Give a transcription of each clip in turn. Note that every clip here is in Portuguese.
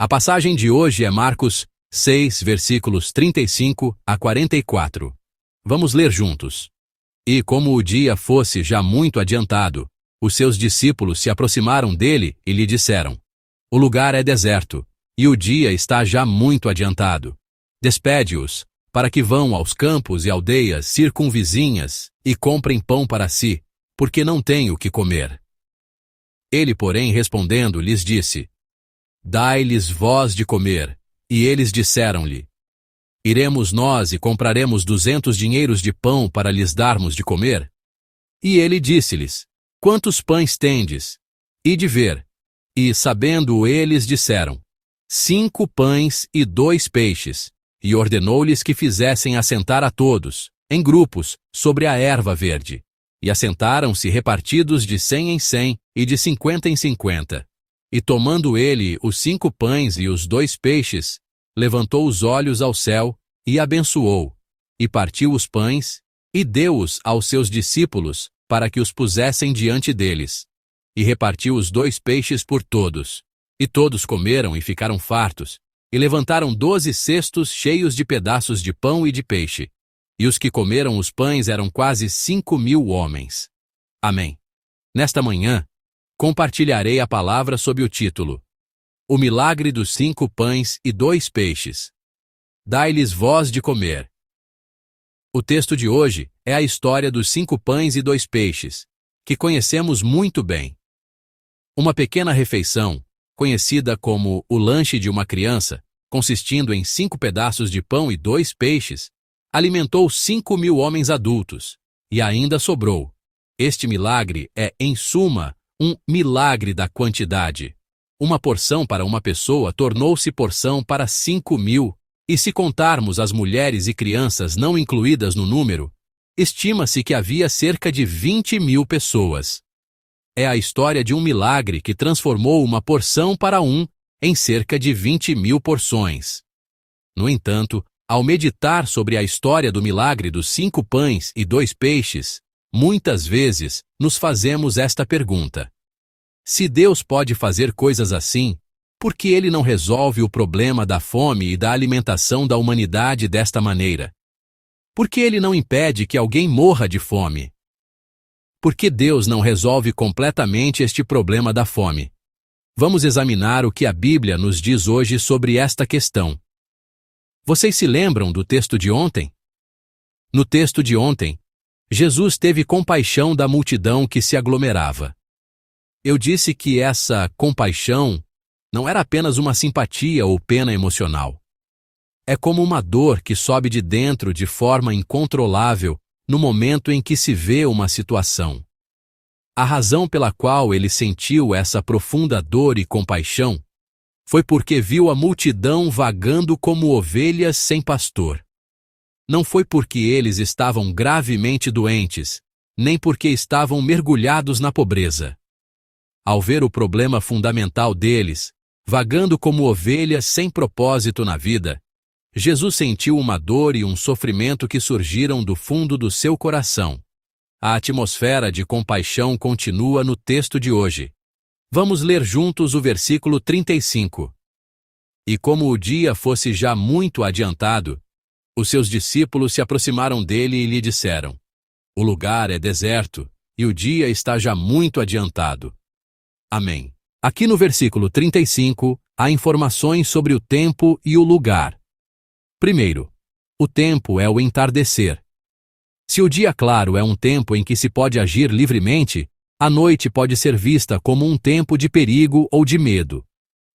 A passagem de hoje é Marcos 6, versículos 35 a 44. Vamos ler juntos. E como o dia fosse já muito adiantado, os seus discípulos se aproximaram dele e lhe disseram: O lugar é deserto, e o dia está já muito adiantado. Despede-os, para que vão aos campos e aldeias circunvizinhas e comprem pão para si, porque não têm o que comer. Ele, porém, respondendo, lhes disse: Dai-lhes vós de comer. E eles disseram-lhe: Iremos nós e compraremos 200 dinheiros de pão para lhes darmos de comer? E ele disse-lhes: Quantos pães tendes? Ide ver. E, sabendo eles, disseram: 5 pães e 2 peixes. E ordenou-lhes que fizessem assentar a todos, em grupos, sobre a erva verde. E assentaram-se repartidos de 100 em 100 e de 50 em 50. E tomando ele os 5 pães e os 2 peixes, levantou os olhos ao céu e abençoou, e partiu os pães, e deu-os aos seus discípulos, para que os pusessem diante deles. E repartiu os 2 peixes por todos. E todos comeram e ficaram fartos, e levantaram 12 cestos cheios de pedaços de pão e de peixe. E os que comeram os pães eram quase 5.000 homens. Amém. Nesta manhã, compartilharei a palavra sob o título: O milagre dos 5 pães e 2 peixes. Dai-lhes vós de comer. O texto de hoje é a história dos 5 pães e 2 peixes, que conhecemos muito bem. Uma pequena refeição, conhecida como o lanche de uma criança, consistindo em 5 pedaços de pão e 2 peixes, alimentou 5.000 homens adultos, e ainda sobrou. Este milagre é, em suma, um milagre da quantidade. Uma porção para uma pessoa tornou-se porção para 5.000, e se contarmos as mulheres e crianças não incluídas no número, estima-se que havia cerca de 20.000 pessoas. É a história de um milagre que transformou uma porção para um em cerca de 20.000 porções. No entanto, ao meditar sobre a história do milagre dos 5 pães e 2 peixes, muitas vezes nos fazemos esta pergunta: se Deus pode fazer coisas assim, por que Ele não resolve o problema da fome e da alimentação da humanidade desta maneira? Por que Ele não impede que alguém morra de fome? Por que Deus não resolve completamente este problema da fome? Vamos examinar o que a Bíblia nos diz hoje sobre esta questão. Vocês se lembram do texto de ontem? No texto de ontem, Jesus teve compaixão da multidão que se aglomerava. Eu disse que essa compaixão não era apenas uma simpatia ou pena emocional. É como uma dor que sobe de dentro de forma incontrolável no momento em que se vê uma situação. A razão pela qual ele sentiu essa profunda dor e compaixão foi porque viu a multidão vagando como ovelhas sem pastor. Não foi porque eles estavam gravemente doentes, nem porque estavam mergulhados na pobreza. Ao ver o problema fundamental deles, vagando como ovelhas sem propósito na vida, Jesus sentiu uma dor e um sofrimento que surgiram do fundo do seu coração. A atmosfera de compaixão continua no texto de hoje. Vamos ler juntos o versículo 35. E como o dia fosse já muito adiantado, os seus discípulos se aproximaram dele e lhe disseram: O lugar é deserto, e o dia está já muito adiantado. Amém. Aqui no versículo 35, há informações sobre o tempo e o lugar. Primeiro, o tempo é o entardecer. Se o dia claro é um tempo em que se pode agir livremente, a noite pode ser vista como um tempo de perigo ou de medo.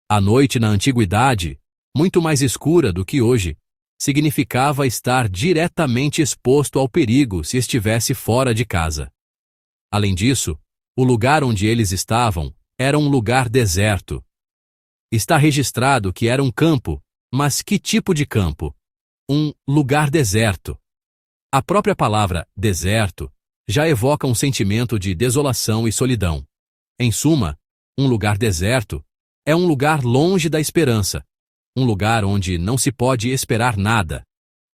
A noite na antiguidade, muito mais escura do que hoje, significava estar diretamente exposto ao perigo se estivesse fora de casa. Além disso, o lugar onde eles estavam era um lugar deserto. Está registrado que era um campo, mas que tipo de campo? Um lugar deserto. A própria palavra deserto já evoca um sentimento de desolação e solidão. Em suma, um lugar deserto é um lugar longe da esperança, um lugar onde não se pode esperar nada.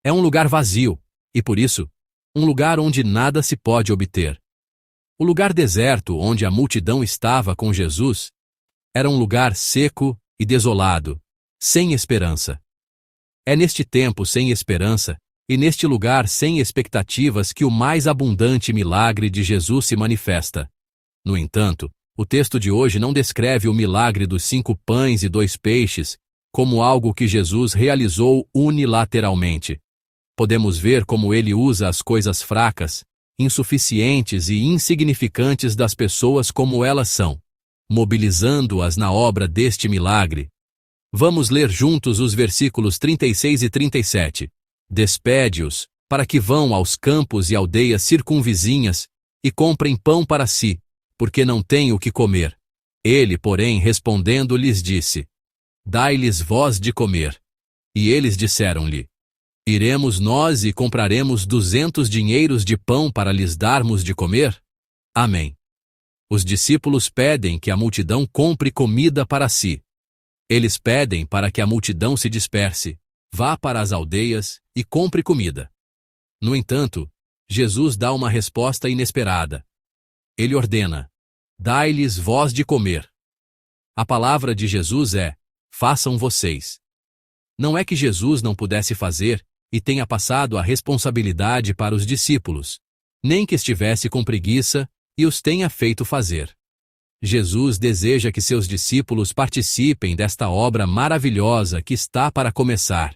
É um lugar vazio e, por isso, um lugar onde nada se pode obter. O lugar deserto onde a multidão estava com Jesus era um lugar seco e desolado, sem esperança. É neste tempo sem esperança e neste lugar sem expectativas que o mais abundante milagre de Jesus se manifesta. No entanto, o texto de hoje não descreve o milagre dos 5 pães e 2 peixes como algo que Jesus realizou unilateralmente. Podemos ver como ele usa as coisas fracas, insuficientes e insignificantes das pessoas como elas são, mobilizando-as na obra deste milagre. Vamos ler juntos os versículos 36 e 37. Despede-os, para que vão aos campos e aldeias circunvizinhas e comprem pão para si, porque não têm o que comer. Ele, porém, respondendo, lhes disse: Dai-lhes vós de comer. E eles disseram-lhe: Iremos nós e compraremos 200 dinheiros de pão para lhes darmos de comer? Amém. Os discípulos pedem que a multidão compre comida para si. Eles pedem para que a multidão se disperse, vá para as aldeias e compre comida. No entanto, Jesus dá uma resposta inesperada. Ele ordena: Dai-lhes vós de comer. A palavra de Jesus é: façam vocês. Não é que Jesus não pudesse fazer e tenha passado a responsabilidade para os discípulos, nem que estivesse com preguiça e os tenha feito fazer. Jesus deseja que seus discípulos participem desta obra maravilhosa que está para começar.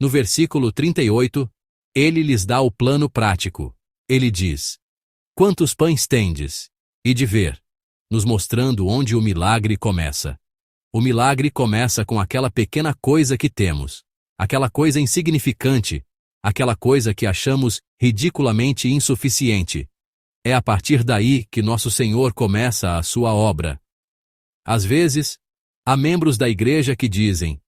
No versículo 38, ele lhes dá o plano prático. Ele diz: Quantos pães tendes? E de ver, nos mostrando onde o milagre começa. O milagre começa com aquela pequena coisa que temos, aquela coisa insignificante, aquela coisa que achamos ridiculamente insuficiente. É a partir daí que nosso Senhor começa a sua obra. Às vezes, há membros da igreja que dizem: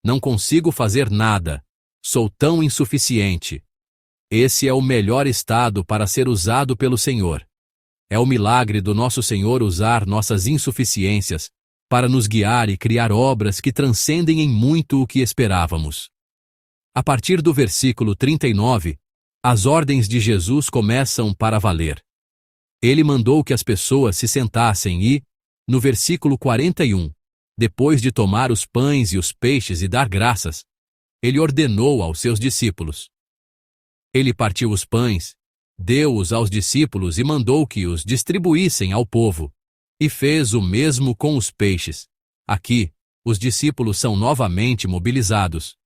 Não consigo fazer nada, sou tão insuficiente. Esse é o melhor estado para ser usado pelo Senhor. É o milagre do nosso Senhor usar nossas insuficiências para nos guiar e criar obras que transcendem em muito o que esperávamos. A partir do versículo 39, as ordens de Jesus começam para valer. Ele mandou que as pessoas se sentassem e, no versículo 41, depois de tomar os pães e os peixes e dar graças, ele ordenou aos seus discípulos. Ele partiu os pães, deu-os aos discípulos e mandou que os distribuíssem ao povo, e fez o mesmo com os peixes. Aqui, os discípulos são novamente mobilizados.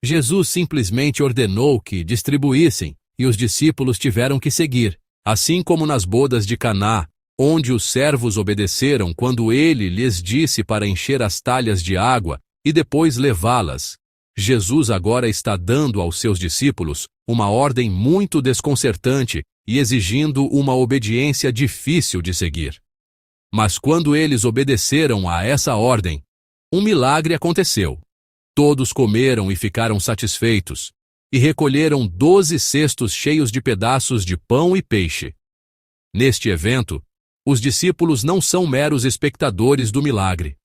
Jesus simplesmente ordenou que distribuíssem, e os discípulos tiveram que seguir. Assim como nas bodas de Caná, onde os servos obedeceram quando ele lhes disse para encher as talhas de água e depois levá-las, Jesus agora está dando aos seus discípulos uma ordem muito desconcertante e exigindo uma obediência difícil de seguir. Mas quando eles obedeceram a essa ordem, um milagre aconteceu. Todos comeram e ficaram satisfeitos, e recolheram 12 cestos cheios de pedaços de pão e peixe. Neste evento, os discípulos não são meros espectadores do milagre.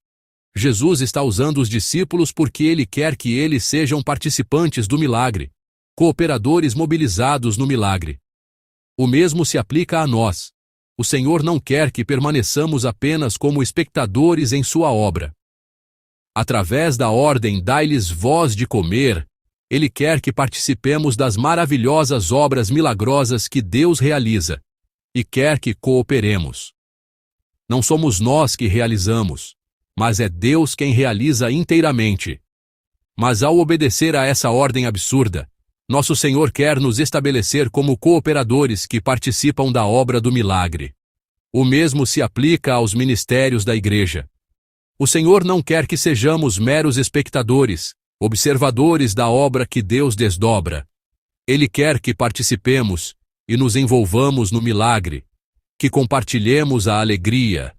Jesus está usando os discípulos porque ele quer que eles sejam participantes do milagre, cooperadores mobilizados no milagre. O mesmo se aplica a nós. O Senhor não quer que permaneçamos apenas como espectadores em sua obra. Através da ordem dai-lhes vós de comer, ele quer que participemos das maravilhosas obras milagrosas que Deus realiza, e quer que cooperemos. Não somos nós que realizamos, mas é Deus quem realiza inteiramente. Mas ao obedecer a essa ordem absurda, nosso Senhor quer nos estabelecer como cooperadores que participam da obra do milagre. O mesmo se aplica aos ministérios da igreja. O Senhor não quer que sejamos meros espectadores, observadores da obra que Deus desdobra. Ele quer que participemos e nos envolvamos no milagre, que compartilhemos a alegria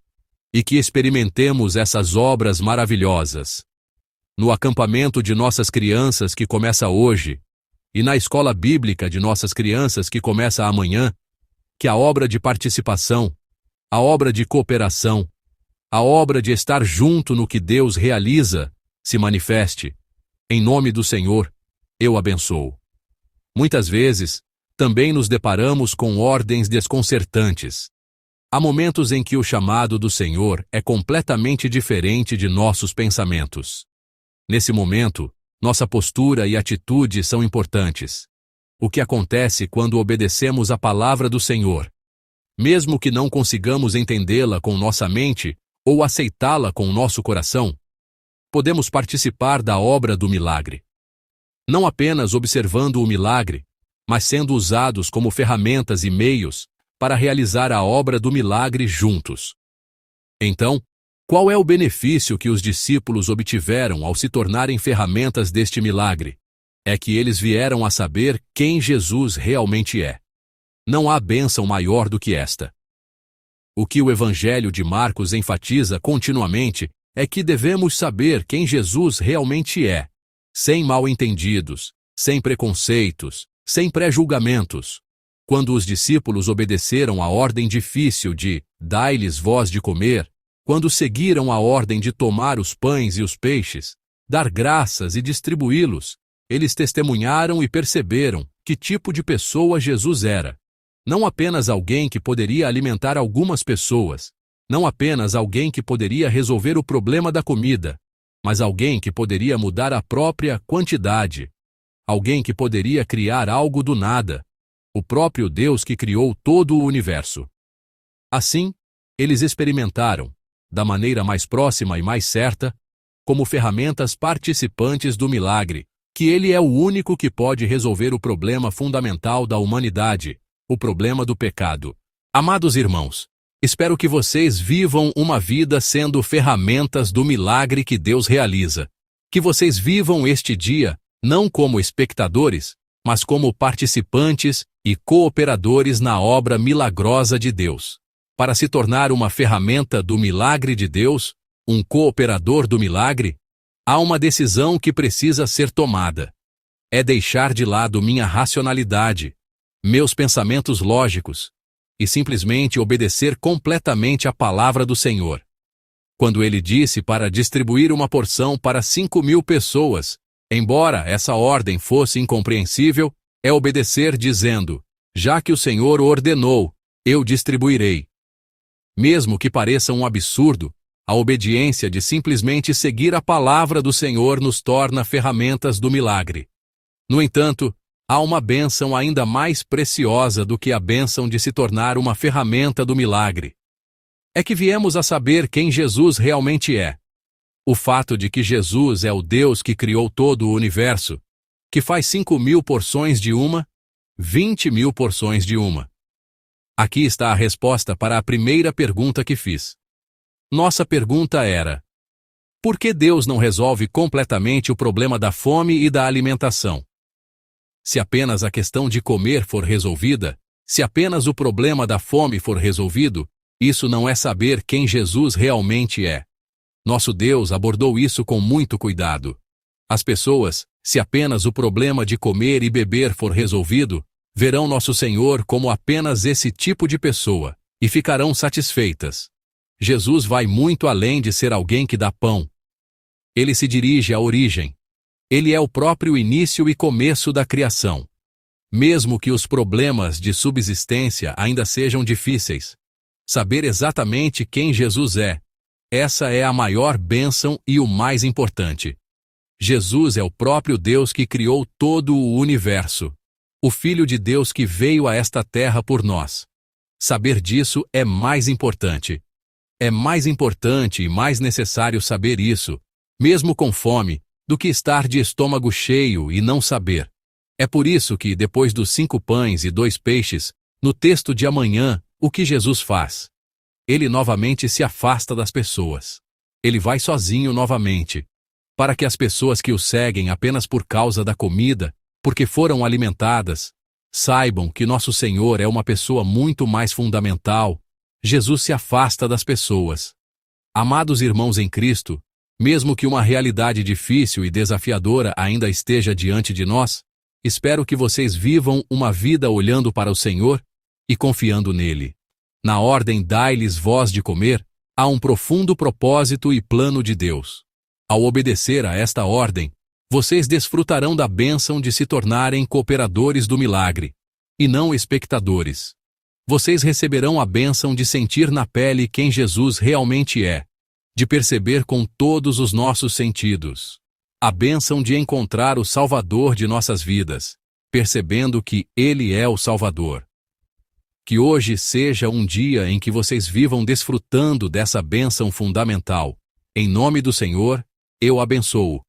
e que experimentemos essas obras maravilhosas. No acampamento de nossas crianças que começa hoje, e na escola bíblica de nossas crianças que começa amanhã, que a obra de participação, a obra de cooperação, a obra de estar junto no que Deus realiza, se manifeste. Em nome do Senhor, eu abençoo. Muitas vezes, também nos deparamos com ordens desconcertantes. Há momentos em que o chamado do Senhor é completamente diferente de nossos pensamentos. Nesse momento, nossa postura e atitude são importantes. O que acontece quando obedecemos à palavra do Senhor? Mesmo que não consigamos entendê-la com nossa mente ou aceitá-la com nosso coração, podemos participar da obra do milagre. Não apenas observando o milagre, mas sendo usados como ferramentas e meios para realizar a obra do milagre juntos. Então, qual é o benefício que os discípulos obtiveram ao se tornarem ferramentas deste milagre? É que eles vieram a saber quem Jesus realmente é. Não há bênção maior do que esta. O que o Evangelho de Marcos enfatiza continuamente é que devemos saber quem Jesus realmente é, sem mal-entendidos, sem preconceitos, sem pré-julgamentos. Quando os discípulos obedeceram à ordem difícil de dai-lhes vós de comer, quando seguiram a ordem de tomar os pães e os peixes, dar graças e distribuí-los, eles testemunharam e perceberam que tipo de pessoa Jesus era. Não apenas alguém que poderia alimentar algumas pessoas, não apenas alguém que poderia resolver o problema da comida, mas alguém que poderia mudar a própria quantidade, alguém que poderia criar algo do nada, o próprio Deus que criou todo o universo. Assim, eles experimentaram, da maneira mais próxima e mais certa, como ferramentas participantes do milagre, que Ele é o único que pode resolver o problema fundamental da humanidade, o problema do pecado. Amados irmãos, espero que vocês vivam uma vida sendo ferramentas do milagre que Deus realiza. Que vocês vivam este dia, não como espectadores, mas como participantes e cooperadores na obra milagrosa de Deus. Para se tornar uma ferramenta do milagre de Deus, um cooperador do milagre, há uma decisão que precisa ser tomada. É deixar de lado minha racionalidade, meus pensamentos lógicos, e simplesmente obedecer completamente à palavra do Senhor. Quando ele disse para distribuir uma porção para 5.000 pessoas, embora essa ordem fosse incompreensível, é obedecer dizendo, já que o Senhor ordenou, eu distribuirei. Mesmo que pareça um absurdo, a obediência de simplesmente seguir a palavra do Senhor nos torna ferramentas do milagre. No entanto, há uma bênção ainda mais preciosa do que a bênção de se tornar uma ferramenta do milagre. É que viemos a saber quem Jesus realmente é. O fato de que Jesus é o Deus que criou todo o universo, que faz 5.000 porções de uma, 20.000 porções de uma. Aqui está a resposta para a primeira pergunta que fiz. Nossa pergunta era: por que Deus não resolve completamente o problema da fome e da alimentação? Se apenas a questão de comer for resolvida, se apenas o problema da fome for resolvido, isso não é saber quem Jesus realmente é. Nosso Deus abordou isso com muito cuidado. As pessoas, se apenas o problema de comer e beber for resolvido, verão nosso Senhor como apenas esse tipo de pessoa, e ficarão satisfeitas. Jesus vai muito além de ser alguém que dá pão. Ele se dirige à origem. Ele é o próprio início e começo da criação. Mesmo que os problemas de subsistência ainda sejam difíceis, saber exatamente quem Jesus é, essa é a maior bênção e o mais importante. Jesus é o próprio Deus que criou todo o universo, o Filho de Deus que veio a esta terra por nós. Saber disso é mais importante. É mais importante e mais necessário saber isso, mesmo com fome, do que estar de estômago cheio e não saber. É por isso que, depois dos 5 pães e 2 peixes, no texto de amanhã, o que Jesus faz? Ele novamente se afasta das pessoas. Ele vai sozinho novamente, para que as pessoas que o seguem apenas por causa da comida, porque foram alimentadas, saibam que nosso Senhor é uma pessoa muito mais fundamental. Jesus se afasta das pessoas. Amados irmãos em Cristo, mesmo que uma realidade difícil e desafiadora ainda esteja diante de nós, espero que vocês vivam uma vida olhando para o Senhor e confiando nele. Na ordem dai-lhes vós de comer, há um profundo propósito e plano de Deus. Ao obedecer a esta ordem, vocês desfrutarão da bênção de se tornarem cooperadores do milagre, e não espectadores. Vocês receberão a bênção de sentir na pele quem Jesus realmente é, de perceber com todos os nossos sentidos. a bênção de encontrar o Salvador de nossas vidas, percebendo que Ele é o Salvador. Que hoje seja um dia em que vocês vivam desfrutando dessa bênção fundamental. Em nome do Senhor, eu abençoo.